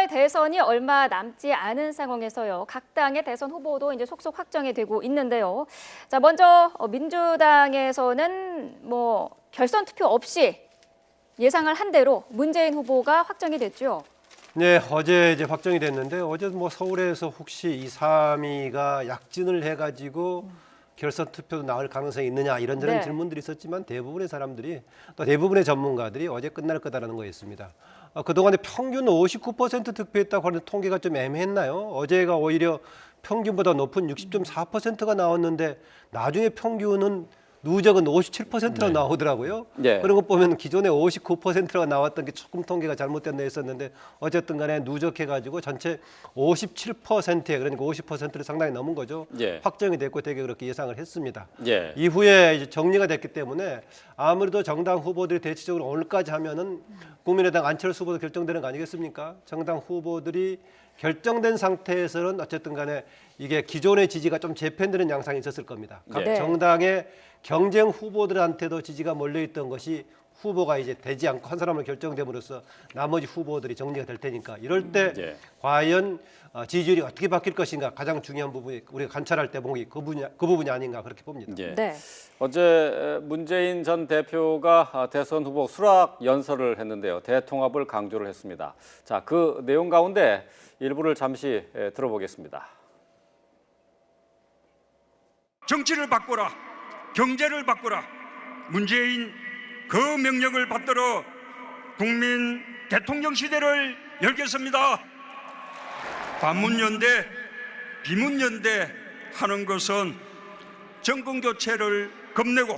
달 대선이 얼마 남지 않은 상황에서요. 각 당의 대선 후보도 이제 속속 확정이 되고 있는데요. 자, 먼저 민주당에서는 결선 투표 없이 예상을 한 대로 문재인 후보가 확정이 됐죠. 네, 어제 이제 확정이 됐는데 어제 서울에서 혹시 이 3위가 약진을 해가지고 결선 투표도 나올 가능성이 있느냐 이런저런 네. 질문들이 있었지만 대부분의 사람들이 또 대부분의 전문가들이 어제 끝날 거다라는 거였습니다. 그동안에 평균 59% 득표했다고 하는 통계가 좀 애매했나요? 어제가 오히려 평균보다 높은 60.4%가 나왔는데 나중에 평균은 누적은 57%로 네. 나오더라고요. 네. 그런 거 보면 기존에 59%가 나왔던 게 조금 통계가 잘못됐나 했었는데 어쨌든 간에 누적해가지고 전체 57%에 그러니까 50%를 상당히 넘은 거죠. 예. 확정이 됐고 되게 그렇게 예상을 했습니다. 예. 이후에 이제 정리가 됐기 때문에 아무래도 정당 후보들이 대체적으로 오늘까지 하면은 국민의당 안철수 후보도 결정되는 거 아니겠습니까? 정당 후보들이 결정된 상태에서는 어쨌든 간에 이게 기존의 지지가 좀 재편되는 양상이 있었을 겁니다. 각 네. 정당의 경쟁 후보들한테도 지지가 몰려있던 것이 후보가 이제 되지 않고 한 사람으로 결정됨으로써 나머지 후보들이 정리가 될 테니까 이럴 때 예. 과연 지지율이 어떻게 바뀔 것인가 가장 중요한 부분이 우리가 관찰할 때 보기 그 부분이 아닌가 그렇게 봅니다. 예. 네. 어제 문재인 전 대표가 대선 후보 수락 연설을 했는데요. 대통합을 강조를 했습니다. 자, 그 내용 가운데 일부를 잠시 들어보겠습니다. 정치를 바꾸라, 경제를 바꾸라. 문재인 그 명령을 받들어 국민 대통령 시대를 열겠습니다. 반문연대, 비문연대 하는 것은 정권 교체를 겁내고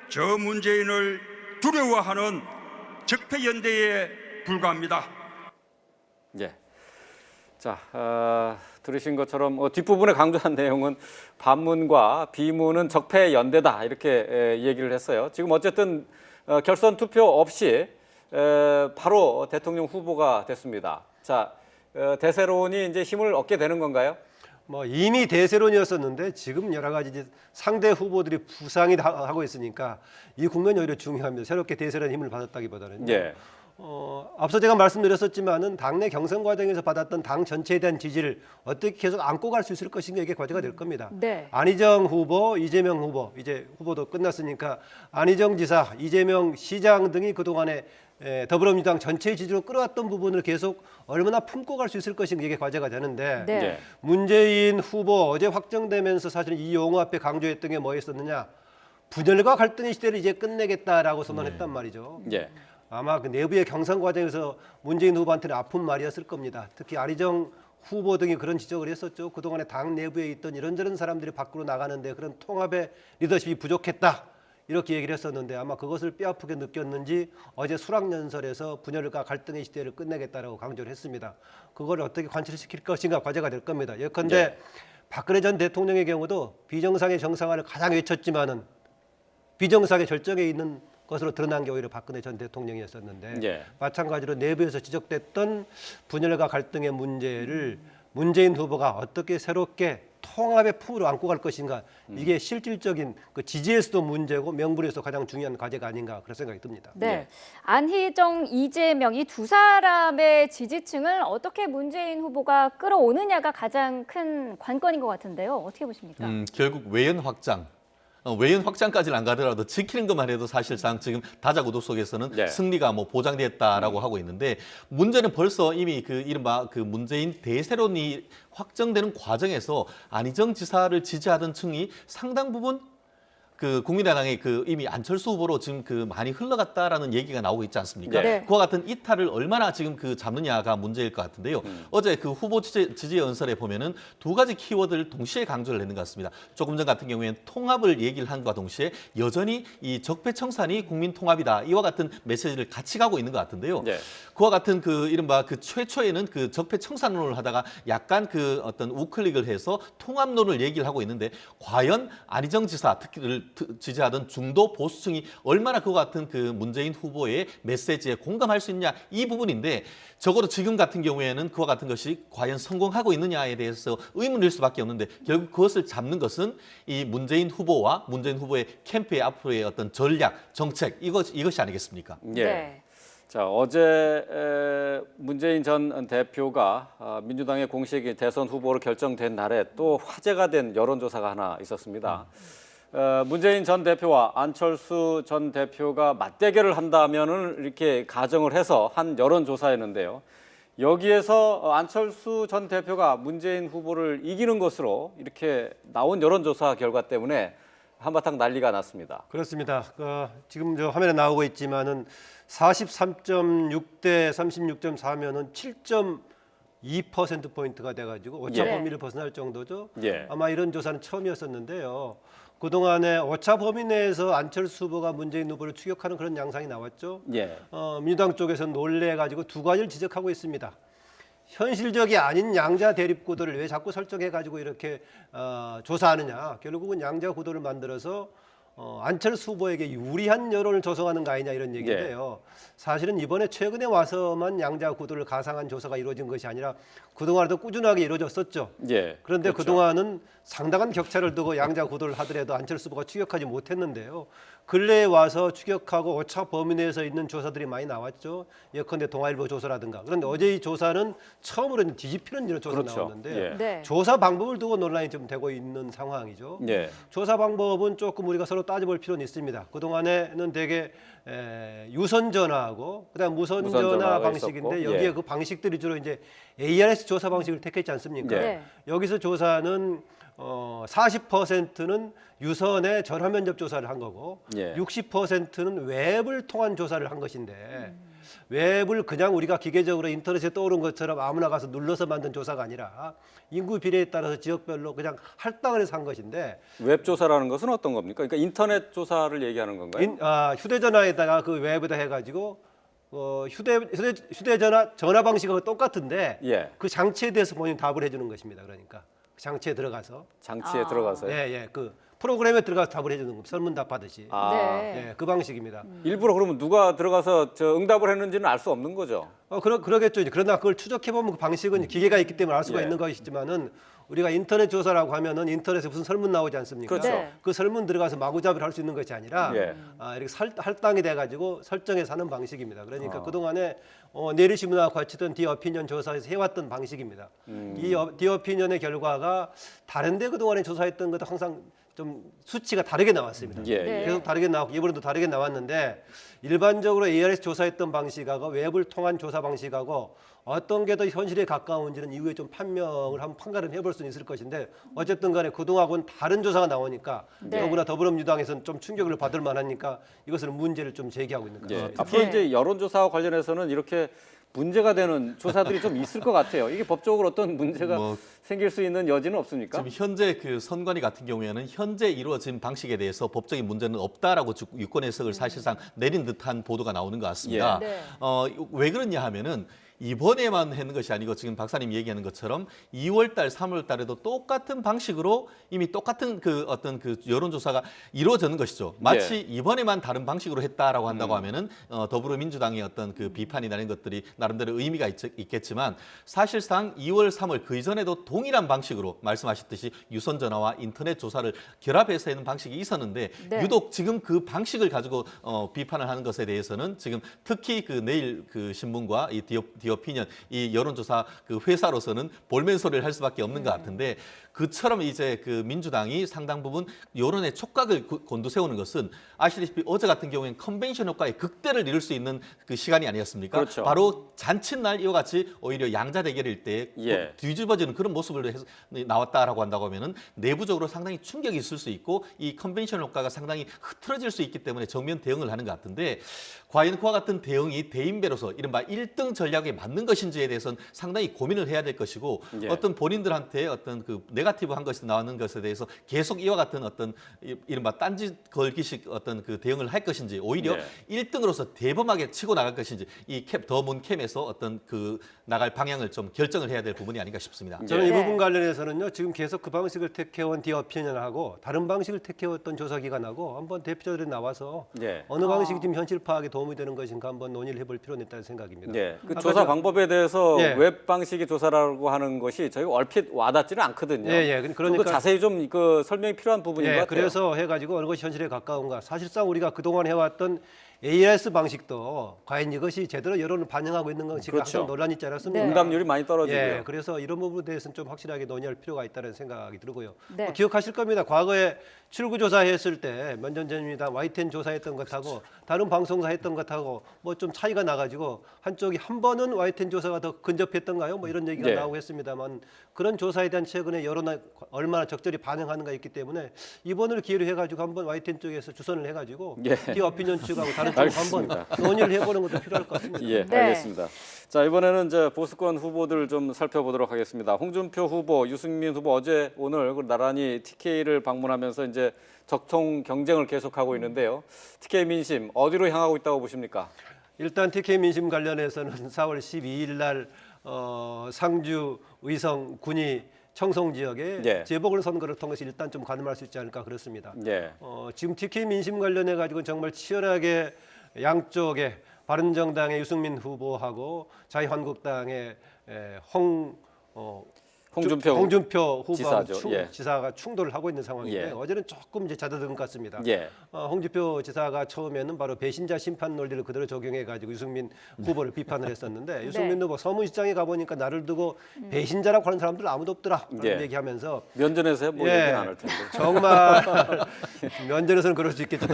저 문재인을 두려워하는 적폐연대에 불과합니다. 예. 자, 들으신 것처럼 뒷부분에 강조한 내용은 반문과 비문은 적폐 연대다 이렇게 얘기를 했어요. 지금 어쨌든 결선 투표 없이 바로 대통령 후보가 됐습니다. 자, 대세론이 이제 힘을 얻게 되는 건가요? 이미 대세론이었었는데 지금 여러 가지 이제 상대 후보들이 부상이 하고 있으니까 이 국면이 오히려 중요합니다. 새롭게 대세론 힘을 받았다기보다는. 예. 앞서 제가 말씀드렸었지만은 당내 경선 과정에서 받았던 당 전체에 대한 지지를 어떻게 계속 안고 갈 수 있을 것인가 이게 과제가 될 겁니다. 네. 안희정 후보, 이재명 후보 이제 후보도 끝났으니까 안희정 지사, 이재명 시장 등이 그동안에 더불어민주당 전체 지지로 끌어왔던 부분을 계속 얼마나 품고 갈 수 있을 것인가 이게 과제가 되는데 네. 예. 문재인 후보 어제 확정되면서 사실 이 용어 앞에 강조했던 게 뭐였었느냐 분열과 갈등의 시대를 이제 끝내겠다라고 선언했단 말이죠. 예. 아마 그 내부의 경선 과정에서 문재인 후보한테는 아픈 말이었을 겁니다. 특히 안희정 후보 등이 그런 지적을 했었죠. 그동안에 당 내부에 있던 이런저런 사람들이 밖으로 나가는데 그런 통합의 리더십이 부족했다. 이렇게 얘기를 했었는데 아마 그것을 뼈아프게 느꼈는지 어제 수락연설에서 분열과 갈등의 시대를 끝내겠다라고 강조를 했습니다. 그걸 어떻게 관철시킬 것인가 과제가 될 겁니다. 예컨대 네. 박근혜 전 대통령의 경우도 비정상의 정상화를 가장 외쳤지만은 비정상의 절정에 있는 것으로 드러난 게 오히려 박근혜 전 대통령이었었는데 예. 마찬가지로 내부에서 지적됐던 분열과 갈등의 문제를 문재인 후보가 어떻게 새롭게 통합의 품으로 안고 갈 것인가 이게 실질적인 그 지지에서도 문제고 명분에서 가장 중요한 과제가 아닌가 그런 생각이 듭니다. 네. 예. 안희정, 이재명 이 두 사람의 지지층을 어떻게 문재인 후보가 끌어오느냐가 가장 큰 관건인 것 같은데요. 어떻게 보십니까? 결국 외연 확장. 외연 확장까지는 안 가더라도 지키는 것만 해도 사실상 지금 다자구도 속에서는 네. 승리가 보장됐다라고 하고 있는데 문제는 벌써 이미 그 이른바 그 문재인 대세론이 확정되는 과정에서 안희정 지사를 지지하던 층이 상당 부분 그 국민의당의 그 이미 안철수 후보로 지금 그 많이 흘러갔다라는 얘기가 나오고 있지 않습니까? 네. 그와 같은 이탈을 얼마나 지금 그 잡느냐가 문제일 것 같은데요. 어제 그 후보 지지 연설에 보면은 두 가지 키워드를 동시에 강조를 했는 것 같습니다. 조금 전 같은 경우에는 통합을 얘기를 한과 동시에 여전히 이 적폐청산이 국민 통합이다. 이와 같은 메시지를 같이 가고 있는 것 같은데요. 네. 그와 같은 그 이른바 그 최초에는 그 적폐청산론을 하다가 약간 그 어떤 우클릭을 해서 통합론을 얘기를 하고 있는데 과연 안희정 지사 특히를 지지하던 중도 보수층이 얼마나 그와 같은 그 문재인 후보의 메시지에 공감할 수 있냐 이 부분인데 적어도 지금 같은 경우에는 그와 같은 것이 과연 성공하고 있느냐에 대해서 의문일 수밖에 없는데 결국 그것을 잡는 것은 이 문재인 후보와 문재인 후보의 캠프의 앞으로의 어떤 전략, 정책 이것이 아니겠습니까? 예. 네. 자, 어제 문재인 전 대표가 민주당의 공식 대선 후보로 결정된 날에 또 화제가 된 여론조사가 하나 있었습니다. 문재인 전 대표와 안철수 전 대표가 맞대결을 한다면은 이렇게 가정을 해서 한 여론조사였는데요. 여기에서 안철수 전 대표가 문재인 후보를 이기는 것으로 이렇게 나온 여론조사 결과 때문에 한바탕 난리가 났습니다. 그렇습니다. 지금 저 화면에 나오고 있지만은 43.6대 36.4면은 7.2% 포인트가 돼가지고 오차 예. 범위를 벗어날 정도죠. 예. 아마 이런 조사는 처음이었었는데요. 그 동안에 오차 범위 내에서 안철수 후보가 문재인 후보를 추격하는 그런 양상이 나왔죠. 예. 민주당 쪽에서 놀래가지고 두 가지를 지적하고 있습니다. 현실적이 아닌 양자 대립 구도를 왜 자꾸 설정해가지고 이렇게 조사하느냐. 결국은 양자 구도를 만들어서 안철수 후보에게 유리한 여론을 조성하는 거 아니냐 이런 얘기인데요. 사실은 이번에 최근에 와서만 양자 구도를 가상한 조사가 이루어진 것이 아니라 그동안에도 꾸준하게 이루어졌었죠. 예. 그런데 그렇죠. 그동안은 상당한 격차를 두고 양자 구도를 하더라도 안철수 후보가 추격하지 못했는데요. 근래에 와서 추격하고 오차 범위 내에서 있는 조사들이 많이 나왔죠. 예컨대 동아일보 조사라든가. 그런데 어제 이 조사는 처음으로 뒤집히는 이런 조사가 그렇죠. 나왔는데 예. 네. 조사 방법을 두고 논란이 좀 되고 있는 상황이죠. 예. 조사 방법은 조금 우리가 서로 따져볼 필요는 있습니다. 그동안에는 되게 유선 전화하고 그다음 무선 무선 전화 전화가 방식인데 있었고, 여기에 예. 그 방식들이 주로 이제 ARS 조사 방식을 택했지 않습니까? 네. 여기서 조사는 40%는 유선의 전화 면접 조사를 한 거고 예. 60%는 웹을 통한 조사를 한 것인데 웹을 그냥 우리가 기계적으로 인터넷에 떠오른 것처럼 아무나 가서 눌러서 만든 조사가 아니라 인구 비례에 따라서 지역별로 그냥 할당을 해서 한 것인데 웹 조사라는 것은 어떤 겁니까? 그러니까 인터넷 조사를 얘기하는 건가요? 휴대전화에다가 그 웹에다 해가지고 휴대전화 전화 방식하고 똑같은데 예. 그 장치에 대해서 본인이 답을 해주는 것입니다. 그러니까 그 장치에 들어가서 장치에 들어가서요. 예, 그 프로그램에 들어가서 답을 해주는 겁니다. 설문답하듯이. 아, 네. 예, 그 방식입니다. 일부러 그러면 누가 들어가서 저 응답을 했는지는 알 수 없는 거죠. 그러겠죠. 그러나 그걸 추적해 보면 그 방식은 기계가 있기 때문에 알 수가 예. 있는 것이지만은 우리가 인터넷 조사라고 하면은 인터넷에 무슨 설문 나오지 않습니까? 그렇죠. 네. 그 설문 들어가서 마구잡이를 할 수 있는 것이 아니라 예. 이렇게 할당이 돼가지고 설정해서 하는 방식입니다. 그러니까 아. 그동안에 내리시문화 거치던 디오피니언 조사에서 해왔던 방식입니다. 이 디오피니언의 결과가 다른데 그동안에 조사했던 것도 항상 좀 수치가 다르게 나왔습니다. 예. 네. 계속 다르게 나왔고 이번에도 다르게 나왔는데 일반적으로 ARS 조사했던 방식하고 웹을 통한 조사 방식하고 어떤 게 더 현실에 가까운지는 이후에 좀 판명을 한번 판가름 해볼 수는 있을 것인데 어쨌든 간에 그동안하고는 다른 조사가 나오니까 네. 더구나 더불어민주당에서는 좀 충격을 받을 만하니까 이것을 문제를 좀 제기하고 있는 예. 거죠. 앞으로 네. 이제 여론조사와 관련해서는 이렇게 문제가 되는 조사들이 좀 있을 것 같아요. 이게 법적으로 어떤 문제가 뭐 생길 수 있는 여지는 없습니까? 지금 현재 그 선관위 같은 경우에는 현재 이루어진 방식에 대해서 법적인 문제는 없다라고 유권 해석을 사실상 내린 듯한 보도가 나오는 것 같습니다. 예. 네. 왜 그러냐 하면은 이번에만 하는 것이 아니고 지금 박사님 얘기하는 것처럼 2월달, 3월달에도 똑같은 방식으로 이미 똑같은 그 어떤 그 여론조사가 이루어지는 것이죠. 마치 이번에만 다른 방식으로 했다라고 한다고 하면은 더불어민주당의 어떤 그 비판이나 이런 것들이 나름대로 의미가 있겠지만 사실상 2월, 3월 그 이전에도 동일한 방식으로 말씀하셨듯이 유선 전화와 인터넷 조사를 결합해서 하는 방식이 있었는데 네. 유독 지금 그 방식을 가지고 비판을 하는 것에 대해서는 지금 특히 그 내일 그 신문과 이 디오피니언 이 여론조사 그 회사로서는 볼멘 소리를 할 수밖에 없는 것 같은데 그처럼 이제 그 민주당이 상당 부분 여론의 촉각을 곤두세우는 것은 아시다시피 어제 같은 경우에는 컨벤션 효과의 극대를 이룰 수 있는 그 시간이 아니었습니까? 그렇죠. 바로 잔칫날 이와 같이 오히려 양자 대결일 때 예. 뒤집어지는 그런 모습을 해서 나왔다라고 한다고 하면은 내부적으로 상당히 충격이 있을 수 있고 이 컨벤션 효과가 상당히 흐트러질 수 있기 때문에 정면 대응을 하는 것 같은데 과연 그와 같은 대응이 대인배로서 이른바 1등 전략에 맞는 것인지에 대해서는 상당히 고민을 해야 될 것이고 예. 어떤 본인들한테 어떤 그 네거티브한 것이 나오는 것에 대해서 계속 이와 같은 어떤 이른바 딴짓 걸기식 어떤 그 대응을 할 것인지 오히려 예. 1등으로서 대범하게 치고 나갈 것인지 이 더문 캠에서 어떤 그 나갈 방향을 좀 결정을 해야 될 부분이 아닌가 싶습니다. 저는 네. 이 부분 관련해서는요. 지금 계속 그 방식을 택해온 디오피니언하고 다른 방식을 택해왔던 조사기관하고 한번 대표자들이 나와서 예. 어느 방식이 지금 현실 파악에 도움이 되는 것인가 한번 논의를 해볼 필요는 있다는 생각입니다. 예. 그 아까 조사 저- 방법에 대해서 예. 웹 방식의 조사라고 하는 것이 저희가 얼핏 와닿지는 않거든요. 예. 좀 그러니까 더 자세히 좀 그 설명이 필요한 부분인 것 같아요. 그래서 해가지고 어느 것이 현실에 가까운가. 사실상 우리가 그동안 해왔던 ALS 방식도 과연 이것이 제대로 여론을 반영하고 있는 건지 그렇죠. 항상 논란이 있지 않았습니까? 네. 응답률이 많이 떨어지고요. 예, 그래서 이런 부분에 대해서는 좀 확실하게 논의할 필요가 있다는 생각이 들고요. 네. 기억하실 겁니다. 과거에 출구조사했을 때 몇 년 전입니다. YTN 조사했던 것하고 다른 방송사 했던 것하고 뭐 좀 차이가 나가지고 한쪽이 한 번은 YTN 조사가 더 근접했던가요? 뭐 이런 얘기가 네. 나오고 했습니다만 그런 조사에 대한 최근에 여론을 얼마나 적절히 반영하는가 있기 때문에 이번을 기회로 해가지고 한번 YTN 쪽에서 주선을 해가지고 예. 기어피니언 측하고 다른 쪽으로 한번 알겠습니다. 논의를 해보는 것도 필요할 것 같습니다. 예, 네. 알겠습니다. 자, 이번에는 이제 보수권 후보들 좀 살펴보도록 하겠습니다. 홍준표 후보, 유승민 후보 어제 오늘 나란히 TK를 방문하면서 이제 적통 경쟁을 계속하고 있는데요. TK 민심 어디로 향하고 있다고 보십니까? 일단 TK 민심 관련해서는 4월 12일 날 상주 의성 군위 청송 지역에 예. 재보궐선거를 통해서 일단 좀 가늠할 수 있지 않을까 그렇습니다. 예. 지금 TK 민심 관련해 가지고 정말 치열하게 양쪽에 바른정당의 유승민 후보하고 자유한국당의 홍준표 지사죠. 후보하고 예. 지사가 충돌을 하고 있는 상황인데 예. 어제는 조금 이제 잦아든 것 같습니다. 예. 홍준표 지사가 처음에는 바로 배신자 심판 논리를 그대로 적용해 가지고 유승민 후보를 비판을 했었는데 유승민 후보 서문시장에 가보니까 나를 두고 배신자라고 하는 사람들 아무도 없더라 라는 예. 얘기하면서 면전에서 뭐 얘기는 안 할 텐데. 정말 면전에서는 그럴 수 있겠죠.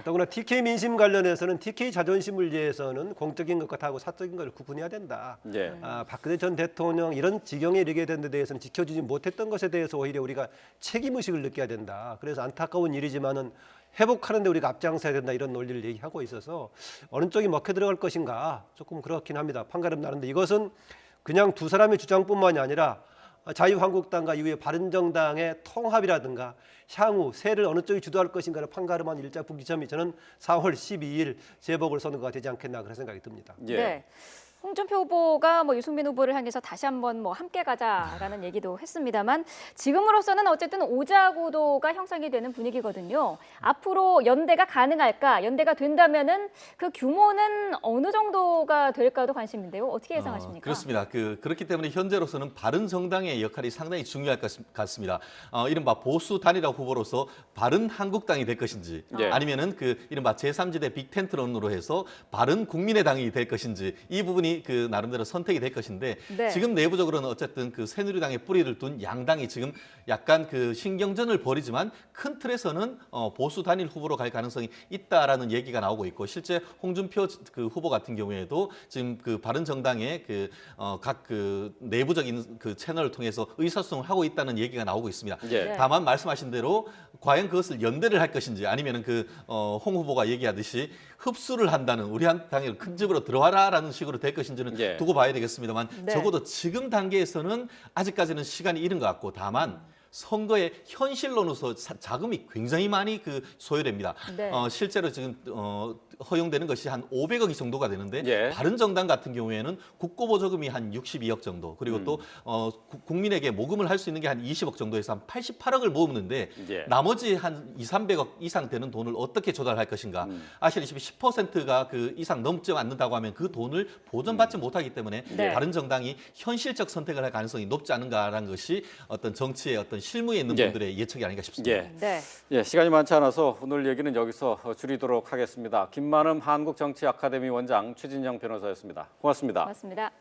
더구나 TK 민심 관련해서는 TK 자존심을 위해서는 공적인 것과 하고 사적인 것을 구분해야 된다. 예. 박근혜 전 대통령 이런 지경에 이르게 된 데 대해서는 지켜주지 못했던 것에 대해서 오히려 우리가 책임의식을 느껴야 된다. 그래서 안타까운 일이지만은 회복하는 데 우리가 앞장서야 된다 이런 논리를 얘기하고 있어서 어느 쪽이 먹혀 들어갈 것인가 조금 그렇긴 합니다. 판가름 나는데 이것은 그냥 두 사람의 주장뿐만이 아니라 자유한국당과 이후에 바른정당의 통합이라든가 향후 세를 어느 쪽이 주도할 것인가를 판가름한 일자 분기점이 저는 4월 12일 재보궐선거가 되지 않겠나 그런 생각이 듭니다. 예. 네. 홍준표 후보가 뭐 유승민 후보를 향해서 다시 한번 뭐 함께 가자라는 얘기도 했습니다만 지금으로서는 어쨌든 오자구도가 형성이 되는 분위기거든요. 앞으로 연대가 가능할까? 연대가 된다면은 그 규모는 어느 정도가 될까도 관심인데요. 어떻게 예상하십니까? 그렇습니다. 그렇기 때문에 현재로서는 바른정당의 역할이 상당히 중요할 것 같습니다. 이른바 보수 단일화 후보로서 바른한국당이 될 것인지 예. 아니면은 이른바 제3지대 빅텐트론으로 해서 바른국민의당이 될 것인지 이 부분이 나름대로 선택이 될 것인데 네. 지금 내부적으로는 어쨌든 새누리당의 뿌리를 둔 양당이 지금 약간 신경전을 벌이지만 큰 틀에서는 보수 단일 후보로 갈 가능성이 있다라는 얘기가 나오고 있고 실제 홍준표 후보 같은 경우에도 지금 바른정당의 각 내부적인 채널을 통해서 의사소통을 하고 있다는 얘기가 나오고 있습니다. 예. 다만 말씀하신 대로 과연 그것을 연대를 할 것인지 아니면은 홍 후보가 얘기하듯이 흡수를 한다는 우리 한 당에 큰 집으로 들어와라라는 식으로 될 것인지는 예. 두고 봐야 되겠습니다만 네. 적어도 지금 단계에서는 아직까지는 시간이 이른 것 같고 다만 선거의 현실론으로서 자금이 굉장히 많이 소요됩니다. 네. 실제로 지금 허용되는 것이 한 500억이 정도가 되는데 예. 바른정당 같은 경우에는 국고보조금이 한 62억 정도 그리고 또 국민에게 모금을 할 수 있는 게 한 20억 정도에서 한 88억을 모으는데 예. 나머지 한 200~300억 이상 되는 돈을 어떻게 조달할 것인가 아시다시피 10%가 이상 넘지 않는다고 하면 그 돈을 보전받지 못하기 때문에 네. 바른정당이 현실적 선택을 할 가능성이 높지 않은가라는 것이 어떤 정치의 어떤 실무에 있는 예. 분들의 예측이 아닌가 싶습니다. 예. 네. 예, 시간이 많지 않아서 오늘 얘기는 여기서 줄이도록 하겠습니다. 김만음 한국정치아카데미 원장, 최진영 변호사였습니다. 고맙습니다. 고맙습니다.